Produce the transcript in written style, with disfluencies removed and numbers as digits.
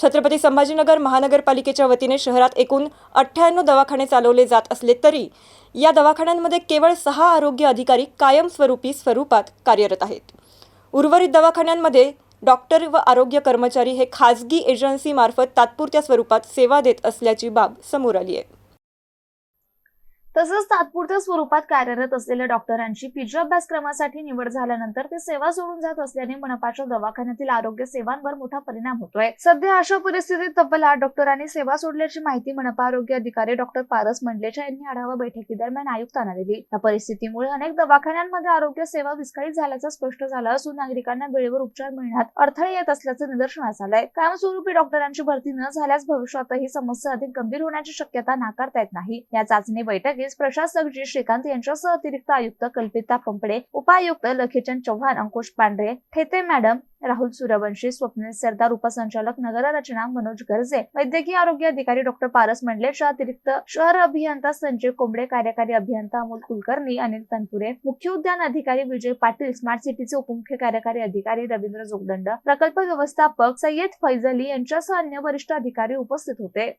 छत्रपती संभाजीनगर महानगरपालिकेच्या वतीने शहरात एकूण 98 दवाखाने चालवले जात असले तरी या दवाखान्यांमध्ये केवळ 6 आरोग्य अधिकारी कायमस्वरूपी स्वरूपात कार्यरत आहेत। उर्वरित दवाखान्यांमध्ये डॉक्टर व आरोग्य कर्मचारी हे खासगी एजन्सीमार्फत तात्पुरत्या स्वरूपात सेवा देत असल्याची बाब समोर आली आहे। तसंच तात्पुरत्या स्वरूपात कार्यरत असलेल्या डॉक्टरांची पीजी अभ्यासक्रमासाठी निवड झाल्यानंतर ते सेवा सोडून जात असल्याने मनपाच्या दवाखान्यातील आरोग्य सेवांवर मोठा परिणाम होतोय। सध्या अशा परिस्थितीत तब्बल 8 डॉक्टरांनी सेवा सोडल्याची माहिती मनपा आरोग्य अधिकारी डॉक्टर पारस मंडलेचा यांनी आढावा बैठकीदरम्यान आयुक्तांना दिली। या परिस्थितीमुळे अनेक दवाखान्यांमध्ये आरोग्य सेवा विस्कळीत झाल्याचं स्पष्ट झालं असून नागरिकांना वेळेवर उपचार मिळण्यात अडथळे येत असल्याचं निदर्शनास आलंय। कायमस्वरूपी डॉक्टरांची भरती न झाल्यास भविष्यातही समस्या अधिक गंभीर होण्याची शक्यता नाकारता येत नाही। या चाचणी बैठकीत प्रशासक जी श्रीकांत यांच्यासह अतिरिक्त आयुक्त कल्पिता पंपडे, उपायुक्त लखीचंद चव्हाण, अंकुश पांढरे, ठेते मॅडम, राहुल सूर्यवंशी, स्वप्नील सरदार, उपसंचालक नगररचना मनोज गर्जे, वैद्यकीय आरोग्य अधिकारी डॉक्टर पारस मंडलेच्या अतिरिक्त शहर अभियंता संजय कोंबडे, कार्यकारी अभियंता अमोल कुलकर्णी, अनिल तनपुरे, मुख्य उद्यान अधिकारी विजय पाटील, स्मार्ट सिटीचे उपमुख्य कार्यकारी अधिकारी रवींद्र जोगदंड, प्रकल्प व्यवस्थापक सय्यद फैजली यांच्यासह अन्य वरिष्ठ अधिकारी उपस्थित होते।